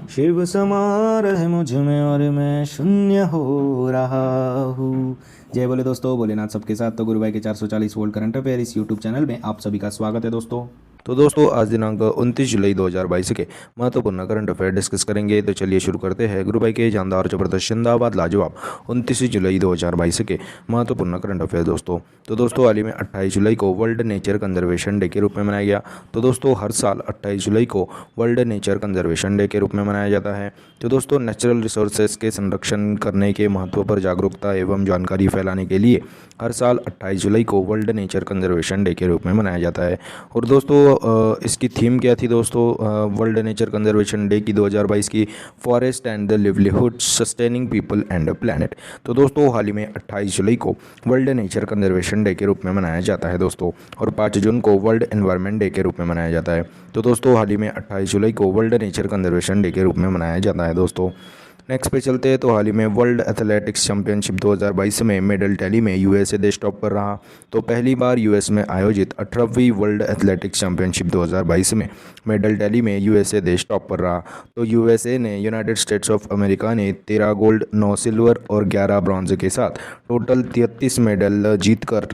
शिव समा रहे मुझ में और मैं शून्य हो रहा हूँ। जय बोले दोस्तों, भोलेनाथ सबके साथ। तो गुरु भाई के 440 वोल्ट करंट अफेयर इस यूट्यूब चैनल में आप सभी का स्वागत है दोस्तों। तो दोस्तों आज दिनांक 29 जुलाई 2022 के महत्वपूर्ण करंट अफेयर डिस्कस करेंगे। तो चलिए शुरू करते हैं। गुरु भाई के जानदार जबरदस्त जिंदाबाद लाजवाब 29 जुलाई 2022 के महत्वपूर्ण करंट अफेयर दोस्तों। तो दोस्तों हाल ही में 28 जुलाई को वर्ल्ड नेचर कंजर्वेशन डे के रूप में मनाया गया। तो दोस्तों हर साल 28 जुलाई को वर्ल्ड नेचर कंजर्वेशन डे के रूप में मनाया जाता है। तो दोस्तों नेचुरल रिसोर्सेज के संरक्षण करने के महत्व पर जागरूकता एवं जानकारी फैलाने के लिए हर साल 28 जुलाई को वर्ल्ड नेचर कंजर्वेशन डे के रूप में मनाया जाता है। और दोस्तों इसकी थीम क्या थी दोस्तों वर्ल्ड नेचर कंजर्वेशन डे की 2022 की? Forest and the livelihood sustaining people and planet. तो दोस्तों हाल ही में 28 जुलाई को वर्ल्ड नेचर कंजर्वेशन डे के रूप में मनाया जाता है दोस्तों। और 5 जून को वर्ल्ड एनवायरनमेंट डे के रूप में मनाया जाता है। तो दोस्तों हाल ही में 28 जुलाई को वर्ल्ड नेचर कंजर्वेशन डे के रूप में मनाया जाता है दोस्तों। नेक्स्ट पे चलते हैं। तो हाल ही में वर्ल्ड एथलेटिक्स चैंपियनशिप 2022 में मेडल टैली में यूएसए देश टॉप पर रहा। तो पहली बार यूएस में आयोजित 18वीं वर्ल्ड एथलेटिक्स चैंपियनशिप 2022 में मेडल टैली में यूएसए देश टॉप पर रहा। तो यूएसए ने यूनाइटेड स्टेट्स ऑफ अमेरिका ने 13 गोल्ड, 9 सिल्वर और 11 ब्रॉन्ज के साथ टोटल 33 मेडल जीतकर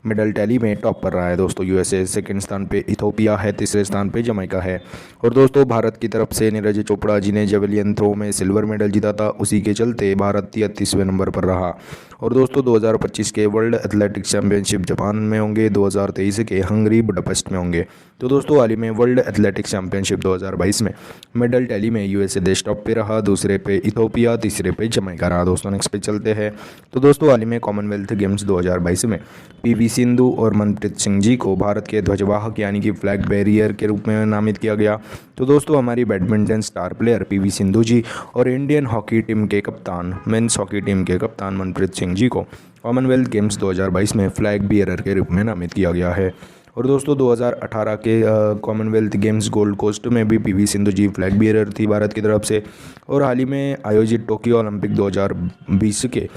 मेडल टैली में टॉप पर रहा है दोस्तों। यूएसए सेकंड स्थान पे इथोपिया है, तीसरे स्थान पे जमैका है। और दोस्तों भारत की तरफ से नीरज चोपड़ा जी ने जेवलियन थ्रो में सिल्वर मेडल जीता था, उसी के चलते भारत 33वें नंबर पर रहा। और दोस्तों 2025 के वर्ल्ड एथलेटिक्स चैंपियनशिप जापान में होंगे, 2023 के हंगरी बुडापेस्ट में होंगे। तो दोस्तों हाल ही में वर्ल्ड एथलेटिक्स चैंपियनशिप 2022 में मेडल टैली में यूएसए देश टॉप पे रहा, दूसरे पे इथोपिया, तीसरे पे जमैका रहा दोस्तों। नेक्स्ट पे चलते हैं। तो दोस्तों हाल ही में कॉमनवेल्थ गेम्स 2022 में पीवी सिंधु और मनप्रीत सिंह जी को भारत के ध्वजवाहक यानी कि फ्लैग बैरियर के रूप में नामित किया गया। तो दोस्तों हमारी badminton star player PV Sindhu ji और इंडियन हॉकी टीम के कप्तान, मेंस हॉकी टीम के कप्तान मनप्रीत सिंह जी को कॉमनवेल्थ गेम्स 2022 में फ्लैग बियरर के रूप में नामित किया गया है। और दोस्तों 2018 के कॉमनवेल्थ गेम्स गोल्ड कोस्ट में भी PV Sindhu G flag bearer थी भारत की तरफ से। और हाल ही में आयोजित टोक्यो ओलंपिक 2020 के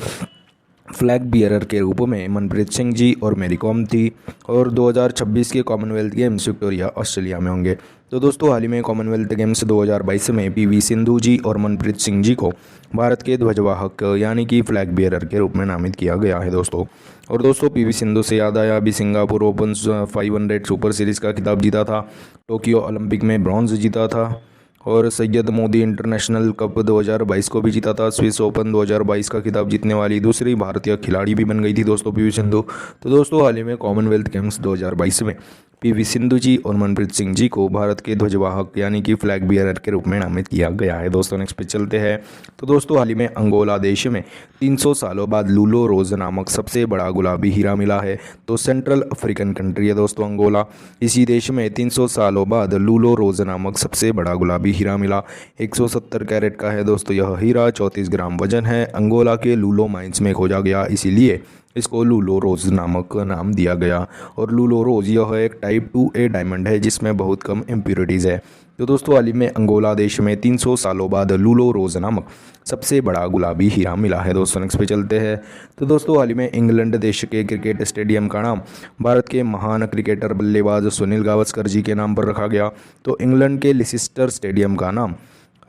फ्लैग बियरर के रूप में मनप्रीत सिंह जी और मैरी कॉम थी। और 2026 के कॉमनवेल्थ गेम्स विक्टोरिया ऑस्ट्रेलिया में होंगे। तो दोस्तों हाल ही में कॉमनवेल्थ गेम्स 2022 में पीवी सिंधु जी और मनप्रीत सिंह जी को भारत के ध्वजवाहक यानी कि फ्लैग बियरर के रूप में नामित किया गया है दोस्तों। और दोस्तों पीवी सिंधु से याद आया, अभी सिंगापुर ओपन 500 सुपर सीरीज़ का खिताब जीता था, टोक्यो ओलंपिक में ब्रॉन्ज जीता था और सैयद मोदी इंटरनेशनल कप 2022 को भी जीता था। स्विस ओपन 2022 का खिताब जीतने वाली दूसरी भारतीय खिलाड़ी भी बन गई थी दोस्तों पीवी सिंधु। तो दोस्तों हाल ही में कॉमनवेल्थ गेम्स 2022 में पीवी सिंधु जी और मनप्रीत सिंह जी को भारत के ध्वजवाहक यानी कि फ्लैग बियरर के रूप में नामित किया गया है दोस्तों। नेक्स्ट पे चलते हैं। तो दोस्तों हाल ही में अंगोला देश में 300 सालों बाद लूलो रोज नामक सबसे बड़ा गुलाबी हीरा मिला है। तो सेंट्रल अफ्रीकन कंट्री है दोस्तों अंगोला। इसी देश में 300 सालों बाद लूलो रोज नामक सबसे बड़ा गुलाबी हीरा मिला। 170 कैरेट का है दोस्तों यह हीरा, 34 ग्राम वजन है। अंगोला के लूलो माइंस में खोजा गया, इसीलिए इसको लूलो रोज नामक नाम दिया गया। और लूलो रोज यह एक टाइप 2A डायमंड है जिसमें बहुत कम इम्प्योरिटीज़ है। तो दोस्तों हाल ही में अंगोला देश में 300 सालों बाद लूलो रोज नामक सबसे बड़ा गुलाबी हीरा मिला है दोस्तों। नेक्स्ट पे चलते हैं। तो दोस्तों हाल ही में इंग्लैंड देश के क्रिकेट स्टेडियम का नाम भारत के महान क्रिकेटर बल्लेबाज सुनील गावस्कर जी के नाम पर रखा गया। तो इंग्लैंड के लिसेस्टर स्टेडियम का नाम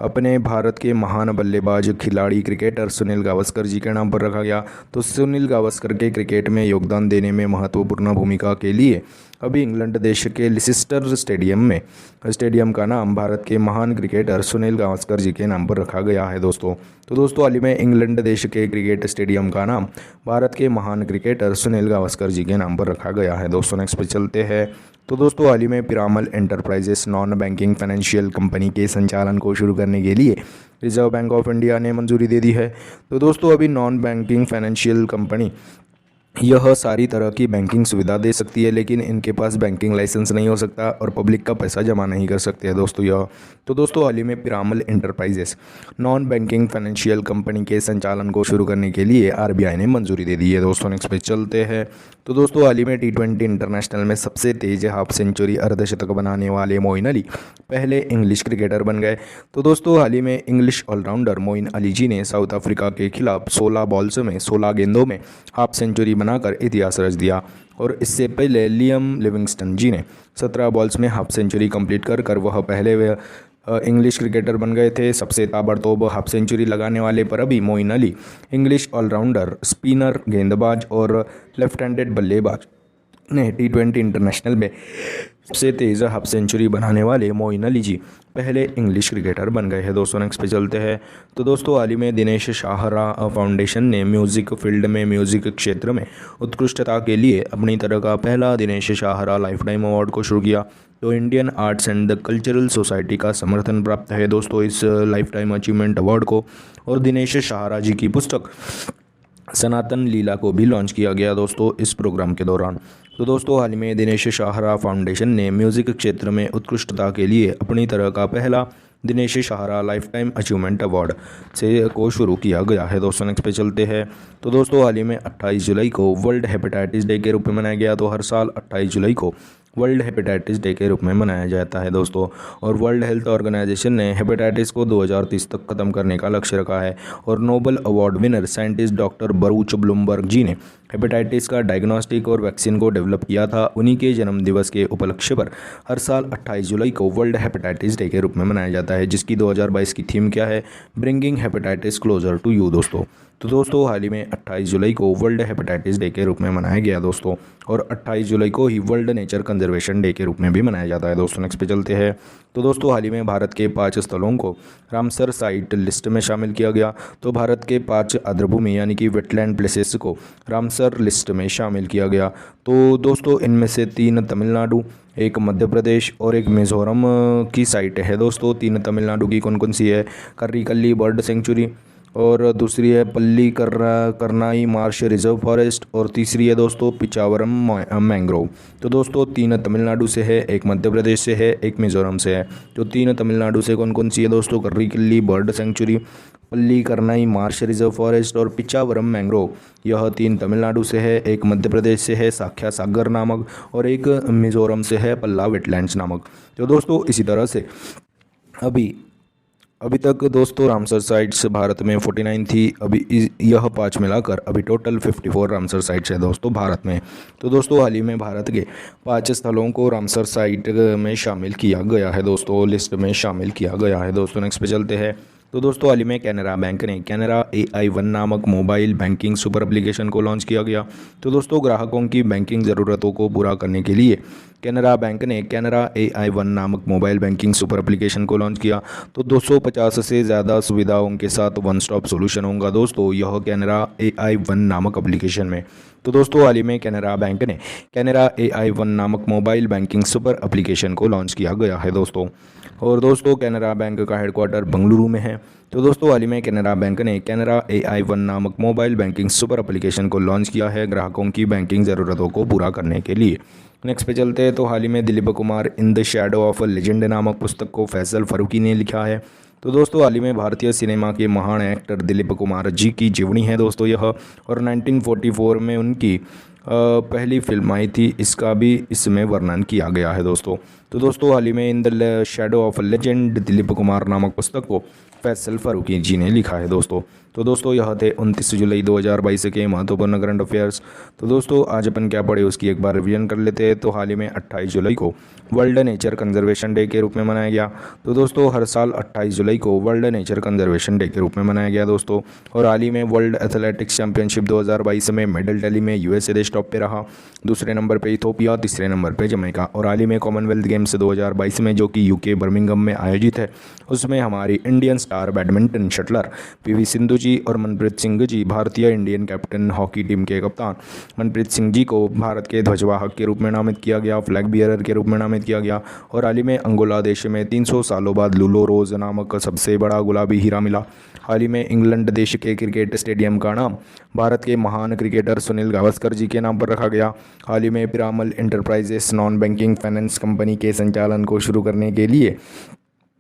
अपने भारत के महान बल्लेबाज खिलाड़ी क्रिकेटर सुनील गावस्कर जी के नाम पर रखा गया। तो सुनील गावस्कर के क्रिकेट में योगदान देने में महत्वपूर्ण भूमिका के लिए अभी इंग्लैंड देश के लिसेस्टर स्टेडियम का नाम भारत के महान क्रिकेटर सुनील गावस्कर जी के नाम पर रखा गया है दोस्तों। तो दोस्तों हाल ही में इंग्लैंड देश के क्रिकेट स्टेडियम का नाम भारत के महान क्रिकेटर सुनील गावस्कर जी के नाम पर रखा गया है दोस्तों। नेक्स्ट पे चलते हैं। तो दोस्तों हाल ही में Piramal enterprises non banking financial company के संचालन को शुरू करने के लिए रिजर्व बैंक ऑफ इंडिया ने मंजूरी दे दी है। तो दोस्तों अभी नॉन बैंकिंग फाइनेंशियल कंपनी यह सारी तरह की बैंकिंग सुविधा दे सकती है, लेकिन इनके पास बैंकिंग लाइसेंस नहीं हो सकता और पब्लिक का पैसा जमा नहीं कर सकते हैं दोस्तों यह। तो दोस्तों हाल ही में Piramal enterprises non banking financial company के संचालन को शुरू करने के लिए आरबीआई ने मंजूरी दे दी है दोस्तों। नेक्स्ट पे चलते हैं। तो दोस्तों हाल ही में T20 इंटरनेशनल में सबसे तेज हाफ सेंचुरी अर्धशतक बनाने वाले मोइन अली पहले इंग्लिश क्रिकेटर बन गए। तो दोस्तों हाल ही में इंग्लिश ऑलराउंडर मोइन अली जी ने साउथ अफ्रीका के खिलाफ 16 बॉल्स में 16 गेंदों में हाफ सेंचुरी बनाकर इतिहास रच दिया। और इससे पहले लियम लिविंगस्टन जी ने 17 बॉल्स में हाफ सेंचुरी कंप्लीट कर वह पहले इंग्लिश क्रिकेटर बन गए थे। सबसे ताबड़तोड़ हाफ सेंचुरी लगाने वाले पर अभी Moeen Ali, English allrounder, spinner, गेंदबाज और लेफ्ट हैंडेड बल्लेबाज ने T20 इंटरनेशनल में सबसे तेज़ हाफ सेंचुरी बनाने वाले मोइन अली जी पहले इंग्लिश क्रिकेटर बन गए हैं। दोस्तों नेक्स्ट पे चलते हैं। तो दोस्तों हाल ही में दिनेश शाहरा फाउंडेशन ने म्यूज़िक फील्ड में म्यूज़िक क्षेत्र में उत्कृष्टता के लिए अपनी तरह का पहला Dinesh Shahra life time award को शुरू किया। तो Indian arts and the cultural society का समर्थन प्राप्त है दोस्तों इस लाइफ टाइम अचीवमेंट अवार्ड को। और दिनेश शाहरा जी की पुस्तक सनातन लीला को भी लॉन्च किया गया दोस्तों इस प्रोग्राम के दौरान। तो दोस्तों हाल ही में दिनेश शाहरा फाउंडेशन ने म्यूज़िक क्षेत्र में उत्कृष्टता के लिए अपनी तरह का पहला Dinesh Shahra lifetime achievement award से को शुरू किया गया है। दोस्तों नेक्स्ट पे चलते हैं। तो दोस्तों हाल ही में 28 जुलाई को वर्ल्ड हेपेटाइटिस डे के रूप में मनाया गया। तो हर साल 28 जुलाई को वर्ल्ड हेपेटाइटिस डे के रूप में मनाया जाता है दोस्तों। और वर्ल्ड हेल्थ ऑर्गेनाइजेशन ने हेपेटाइटिस को 2030 तक खत्म करने का लक्ष्य रखा है। और Nobel award winner scientist doctor Baruch Blumberg ji ने हेपेटाइटिस का डायग्नोस्टिक और वैक्सीन को डेवलप किया था। उन्हीं के जन्मदिवस के उपलक्ष्य पर हर साल 28 जुलाई को वर्ल्ड हेपेटाइटिस डे के रूप में मनाया जाता है, जिसकी 2022 की थीम क्या है, bringing hepatitis closer to you दोस्तों। तो दोस्तों हाल ही में 28 जुलाई को वर्ल्ड हेपेटाइटिस डे के रूप में मनाया गया दोस्तों। और 28 जुलाई को ही वर्ल्ड नेचर कंजर्वेशन डे के रूप में भी मनाया जाता है दोस्तों। नेक्स्ट पे चलते हैं। तो दोस्तों हाल ही में भारत के 5 स्थलों को रामसर साइट लिस्ट में शामिल किया गया। तो भारत के 5 आर्द्रभूमि यानी कि वेटलैंड प्लेसेस को रामसर लिस्ट में शामिल किया गया। तो दोस्तों इनमें से 3 तमिलनाडु, एक मध्य प्रदेश और एक मिज़ोरम की साइट है दोस्तों। 3 तमिलनाडु की कौन कौन सी है, कर्रीकल्ली बर्ड सेंचुरी, और दूसरी है पल्ली करनाई मार्श रिजर्व फॉरेस्ट, और तीसरी है दोस्तों पिचावरम मैंग्रोव। तो दोस्तों 3 तमिलनाडु से है, एक मध्य प्रदेश से है, एक मिज़ोरम से है। तो 3 तमिलनाडु से कौन कौन सी है दोस्तों, कर्रीकल्ली बर्ड सेंचुरी, पल्ली करनाई मार्श रिजर्व फॉरेस्ट और पिचावरम मैंग्रोव। यह 3 तमिलनाडु से है, एक मध्य प्रदेश से है साख्या सागर नामक, और एक मिज़ोरम से है पल्ला वेटलैंड्स नामक। तो दोस्तों इसी तरह से अभी तक दोस्तों रामसर साइट्स भारत में 49 थी। अभी यह 5 मिलाकर अभी टोटल 54 रामसर साइट्स है दोस्तों भारत में। तो दोस्तों हाल ही में भारत के 5 स्थलों को रामसर साइट में शामिल किया गया है दोस्तों, लिस्ट में शामिल किया गया है दोस्तों। नेक्स्ट पे चलते हैं। तो दोस्तों हाल ही में कैनरा बैंक ने कैनरा AI1 नामक मोबाइल बैंकिंग सुपर एप्लीकेशन को लॉन्च किया गया। तो दोस्तों ग्राहकों की बैंकिंग ज़रूरतों को पूरा करने के लिए कैनरा बैंक ने कैनरा AI1 नामक मोबाइल बैंकिंग सुपर एप्लीकेशन को लॉन्च किया। तो 250 से ज़्यादा सुविधाओं के साथ वन स्टॉप सोल्यूशन होगा दोस्तों यह कैनरा AI1 नामक एप्लीकेशन में। तो दोस्तों हाल ही में कैनरा बैंक ने कैनरा AI1 नामक मोबाइल बैंकिंग सुपर एप्लीकेशन को लॉन्च किया गया है दोस्तों। और दोस्तों कैनरा बैंक का हेडक्वार्टर बेंगलुरु में है। तो दोस्तों हाल ही में कैनरा बैंक ने कैनरा AI1 नामक मोबाइल बैंकिंग सुपर एप्लीकेशन को लॉन्च किया है ग्राहकों की बैंकिंग ज़रूरतों को पूरा करने के लिए। नेक्स्ट पे चलते हैं। तो हाल ही में Dilip Kumar in the shadow of a legend नामक पुस्तक को फैसल फारूकी ने लिखा है। तो दोस्तों हाल ही में भारतीय सिनेमा के महान एक्टर दिलीप कुमार जी की जीवनी है दोस्तों यह, और 1944 में उनकी पहली फिल्म आई थी, इसका भी इसमें वर्णन किया गया है दोस्तों। तो दोस्तों हाल ही में in the shadow of legend Dilip Kumar नामक पुस्तक को फैसल फारूकी जी ने लिखा है दोस्तों। तो दोस्तों यह थे 29 जुलाई 2022 के महत्वपूर्ण करंट अफेयर्स। तो दोस्तों आज अपन क्या पढ़े उसकी एक बार रिवीजन कर लेते हैं। तो हाल ही में 28 जुलाई को वर्ल्ड नेचर कंजर्वेशन डे के रूप में मनाया गया। तो दोस्तों हर साल 28 जुलाई को वर्ल्ड नेचर कंजर्वेशन डे के रूप में मनाया गया दोस्तों। और हाल ही में वर्ल्ड एथलेटिक्स चैंपियनशिप 2022 में मेडल टैली में USA देश टॉप पे रहा। दूसरे नंबर पे इथोपिया, तीसरे नंबर पे जमैका। और हाल ही में कॉमनवेल्थ गेम्स 2022 में जो कि UK बर्मिंघम में आयोजित है, उसमें हमारी Indian star badminton shuttler PV Sindhu ji और मनप्रीत सिंह जी, भारतीय इंडियन कैप्टन हॉकी टीम के कप्तान मनप्रीत सिंह जी को भारत के ध्वजवाहक के रूप में नामित किया गया, फ्लैग बियरर के रूप में नामित किया गया। और हाल ही में अंगोला देश में 300 सालों बाद लुलो रोज नामक सबसे बड़ा गुलाबी हीरा मिला। हाल ही में इंग्लैंड देश के क्रिकेट स्टेडियम का नाम भारत के महान क्रिकेटर सुनील गावस्कर जी के नाम पर रखा गया। हाल ही में Piramal enterprises non banking finance company के संचालन को शुरू करने के लिए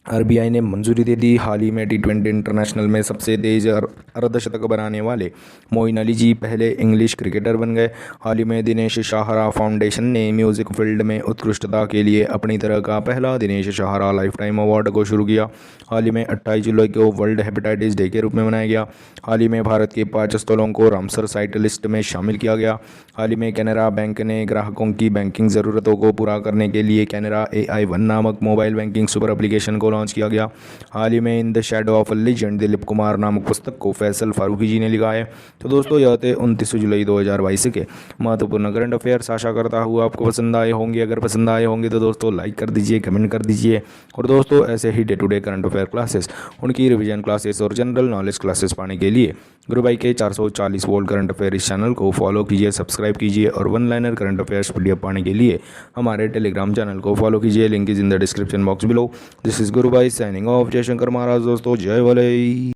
RBI ने मंजूरी दे दी। हाल ही में T20 इंटरनेशनल में सबसे तेज अर्धशतक बनाने वाले मोइन अली जी पहले इंग्लिश क्रिकेटर बन गए। हाल ही में दिनेश शाहरा फाउंडेशन ने म्यूज़िक फील्ड में उत्कृष्टता के लिए अपनी तरह का पहला Dinesh Shahra life time award को शुरू किया। हाल ही में 28 जुलाई को वर्ल्ड हेपेटाइटिस डे के रूप में मनाया गया। हाल ही में भारत के 5 स्थलों को रामसर साइट लिस्ट में शामिल किया गया। हाल ही में कैनरा बैंक ने ग्राहकों की बैंकिंग ज़रूरतों को पूरा करने के लिए कैनरा AI1 नामक मोबाइल बैंकिंग सुपर एप्लीकेशन को लॉन्च किया गया। हाल ही में in the shadow of a legend Dilip Kumar नामक पुस्तक को फैसल फारूकी जी ने लिखा है। तो दोस्तों यह थे 29 जुलाई 2022 के महत्वपूर्ण करंट अफेयर्स। आशा करता हूँ आपको पसंद आए होंगे। अगर पसंद आए होंगे तो दोस्तों लाइक कर दीजिए, कमेंट कर दीजिए। और दोस्तों ऐसे ही day to day current affair classes, उनकी रिवीजन क्लासेस और जनरल नॉलेज क्लासेस पाने के लिए गुरु भाई के 440 वोल्ट करंट अफेयर इस चैनल को फॉलो कीजिए, सब्सक्राइब कीजिए। और one liner current affairs PDF पाने के लिए हमारे टेलीग्राम चैनल को फॉलो कीजिए। Link is in the description box below. This is Guru Bhai signing off. जय शंकर महाराज दोस्तों, जय भोले।